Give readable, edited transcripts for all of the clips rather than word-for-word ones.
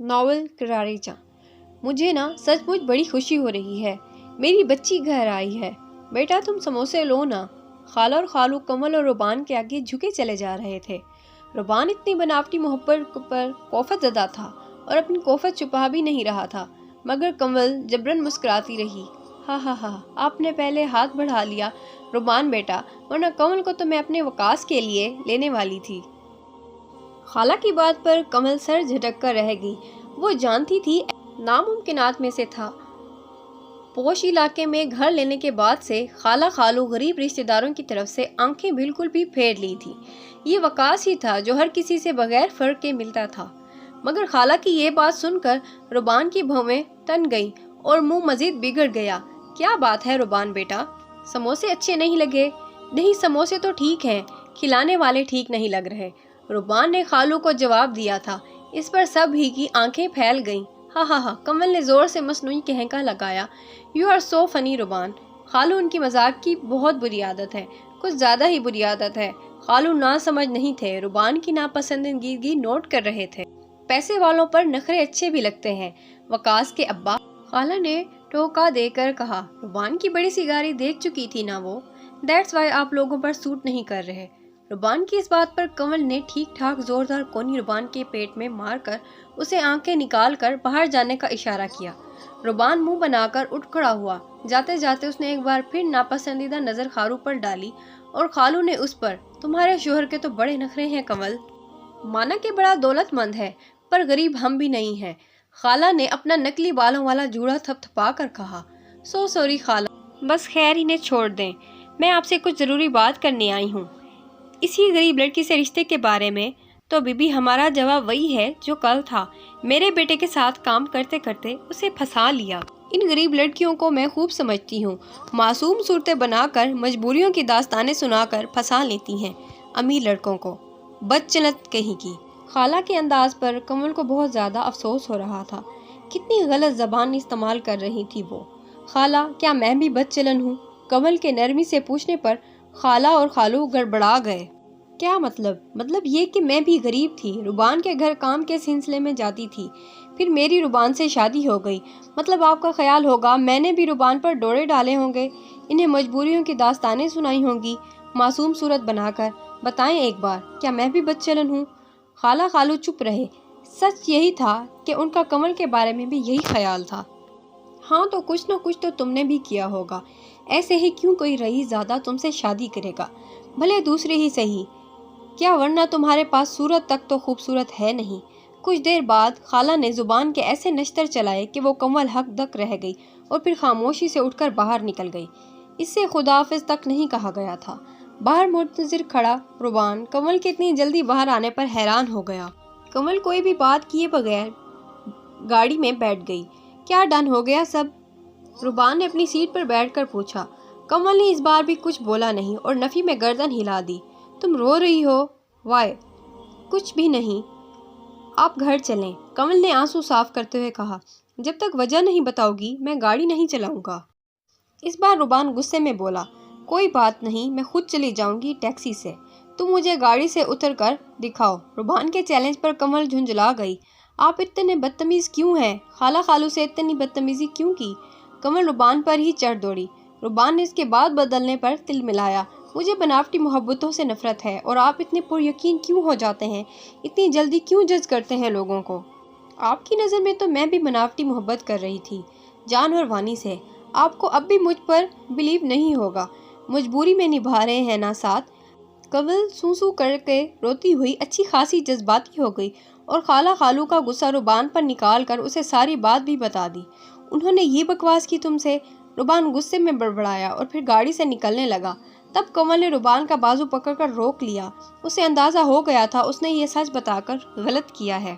Novel کراری جاں۔ مجھے نا سچ مچ بڑی خوشی ہو رہی ہے، میری بچی گھر آئی ہے۔ بیٹا تم سموسے لو نا۔ خالہ اور خالو کمل اور روبان کے آگے جھکے چلے جا رہے تھے۔ روبان اتنی بناوٹی محبت پر کوفت زدہ تھا اور اپنی کوفت چھپا بھی نہیں رہا تھا، مگر کمل جبرن مسکراتی رہی۔ ہاں ہاں ہاں، آپ نے پہلے ہاتھ بڑھا لیا روبان بیٹا، ورنہ کمل کو تو میں اپنے وکاس کے لیے لینے والی تھی۔ خالہ کی بات پر کمل سر جھٹک کر رہ گئی۔ وہ جانتی تھی ناممکنات میں سے تھا۔ پوش علاقے میں گھر لینے کے بعد سے خالہ خالو غریب رشتہ داروں کی طرف سے آنکھیں بالکل بھی پھیر لی تھی۔ یہ وکاس ہی تھا جو ہر کسی سے بغیر فرق کے ملتا تھا۔ مگر خالہ کی یہ بات سن کر روبان کی بھویں تن گئیں اور منہ مزید بگڑ گیا۔ کیا بات ہے روبان بیٹا، سموسے اچھے نہیں لگے؟ نہیں، سموسے تو ٹھیک ہیں، کھلانے والے ٹھیک نہیں لگ رہے، روبان نے خالو کو جواب دیا تھا۔ اس پر سب ہی کی آنکھیں پھیل گئیں۔ ہاں ہاں ہاں، کمل نے زور سے مصنوعی کہنکا لگایا۔ یو آر سو فنی روبان۔ خالو ان کی مذاق کی بہت بری عادت ہے، کچھ زیادہ ہی بری عادت ہے۔ خالو ناسمجھ نہیں تھے، روبان کی ناپسندیدگی نوٹ کر رہے تھے۔ پیسے والوں پر نخرے اچھے بھی لگتے ہیں، وکاس کے ابا۔ خالہ نے ٹوکا دے کر کہا۔ روبان کی بڑی سی گاڑی دیکھ چکی تھی نا وہ، دیٹس وائی آپ لوگوں پر سوٹ نہیں کر رہے۔ روبان کی اس بات پر کمل نے ٹھیک ٹھاک زوردار کونی روبان کے پیٹ میں مار کر اسے آنکھیں نکال کر باہر جانے کا اشارہ کیا۔ روبان منہ بنا کر اٹھ کھڑا ہوا۔ جاتے جاتے اس نے ایک بار پھر ناپسندیدہ نظر خالو پر ڈالی اور خالو نے اس پر۔ تمہارے شوہر کے تو بڑے نخرے ہیں کمل، مانا کہ بڑا دولت مند ہے، پر غریب ہم بھی نہیں ہیں۔ خالہ نے اپنا نکلی بالوں والا جوڑا تھپ تھپا کر کہا۔ سو سوری خالہ، بس خیر انہیں چھوڑ دیں، میں آپ سے کچھ ضروری بات کرنے آئی ہوں۔ اسی غریب لڑکی سے رشتے کے بارے میں تو بی بی ہمارا جواب وہی ہے جو کل تھا۔ میرے بیٹے کے ساتھ کام کرتے کرتے اسے پھنسا لیا۔ ان غریب لڑکیوں کو میں خوب سمجھتی ہوں، معصوم صورتیں بنا کر مجبوریوں کی داستانیں سنا کر پھنسا لیتی ہیں امیر لڑکوں کو، بدچلت کہیں کی۔ خالہ کے انداز پر کمل کو بہت زیادہ افسوس ہو رہا تھا۔ کتنی غلط زبان استعمال کر رہی تھی وہ۔ خالہ، کیا میں بھی بدچلن ہوں؟ کمل کے نرمی سے پوچھنے پر خالہ اور خالو گڑبڑا گئے۔ کیا مطلب؟ مطلب یہ کہ میں بھی غریب تھی، روبان کے گھر کام کے سلسلے میں جاتی تھی، پھر میری روبان سے شادی ہو گئی۔ مطلب آپ کا خیال ہوگا میں نے بھی روبان پر ڈورے ڈالے ہوں گے، انہیں مجبوریوں کی داستانیں سنائی ہوں گی معصوم صورت بنا کر۔ بتائیں ایک بار، کیا میں بھی بدچلن ہوں؟ خالہ خالو چپ رہے۔ سچ یہی تھا کہ ان کا کمل کے بارے میں بھی یہی خیال تھا۔ ہاں تو کچھ نہ کچھ تو تم نے بھی کیا ہوگا، ایسے ہی کیوں کوئی رئیس زادہ تم سے شادی کرے گا، بھلے دوسرے ہی صحیح، کیا ورنہ تمہارے پاس صورت تک تو خوبصورت ہے نہیں۔ کچھ دیر بعد خالہ نے زبان کے ایسے نشتر چلائے کہ وہ کمل حق دک رہ گئی اور پھر خاموشی سے اٹھ کر باہر نکل گئی۔ اس سے خدا حافظ تک نہیں کہا گیا تھا۔ باہر منتظر کھڑا روبان کمل کے اتنی جلدی باہر آنے پر حیران ہو گیا۔ کمل کوئی بھی بات کیے بغیر گاڑی میں بیٹھ گئی۔ کیا ڈن ہو گیا سب؟ روبان نے اپنی سیٹ پر بیٹھ کر پوچھا۔ کمل نے اس بار بھی کچھ بولا نہیں اور نفی میں گردن ہلا دی۔ تم رو رہی ہو؟ وائے؟ کچھ بھی نہیں، آپ گھر چلیں، کمل نے آنسو صاف کرتے ہوئے کہا۔ جب تک وجہ نہیں بتاؤ گی میں گاڑی نہیں چلاؤں گا۔ اس بار روبان غصے میں بولا۔ کوئی بات نہیں، میں خود چلی جاؤں گی ٹیکسی سے، تم مجھے گاڑی سے اتر کر دکھاؤ۔ روبان کے چیلنج پر کمل جھنجھلا گئی۔ آپ اتنے بدتمیز کیوں ہیں؟ خالہ خالو سے اتنی بدتمیزی کیوں کی؟ کمل روبان پر ہی چڑھ دوڑی۔ روبان نے اس کے بعد بدلنے پر تل ملایا۔ مجھے بناوٹی محبتوں سے نفرت ہے، اور آپ اتنے پر یقین کیوں ہو جاتے ہیں، اتنی جلدی کیوں جج کرتے ہیں لوگوں کو؟ آپ کی نظر میں تو میں بھی بناوٹی محبت کر رہی تھی، جان اور وانی سے۔ آپ کو اب بھی مجھ پر بلیو نہیں ہوگا، مجبوری میں نبھا رہے ہیں نا ساتھ۔ کمل سوں سوں کر کے روتی ہوئی اچھی خاصی جذباتی ہو گئی اور خالہ خالو کا غصہ روبان پر نکال کر اسے ساری بات بھی بتا دی۔ انہوں نے یہ بکواس کی تم سے؟ روبان غصے میں بڑبڑایا اور پھر گاڑی سے نکلنے لگا۔ تب کمل نے روبان کا بازو پکڑ کر روک لیا۔ اسے اندازہ ہو گیا تھا اس نے یہ سچ بتا کر غلط کیا ہے۔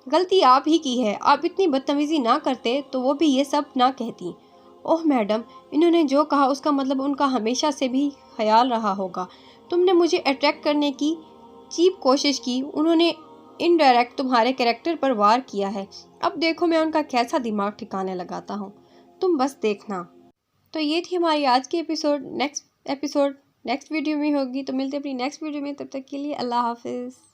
غلطی آپ ہی کی ہے، آپ اتنی بدتمیزی نہ کرتے تو وہ بھی یہ سب نہ کہتی۔ اوہ میڈم، انہوں نے جو کہا اس کا مطلب ان کا ہمیشہ سے بھی خیال رہا ہوگا۔ تم نے مجھے اٹریکٹ کرنے کی چیپ کوشش کی، انہوں نے انڈائریکٹ تمہارے کریکٹر پر وار کیا ہے۔ اب دیکھو میں ان کا کیسا دماغ ٹھکانے لگاتا ہوں، تم بس دیکھنا۔ تو یہ تھی ہماری آج کی ایپیسوڈ نیکسٹ ویڈیو میں ہوگی، تو ملتے اپنی نیکسٹ ویڈیو میں، تب تک کے لیے اللہ حافظ۔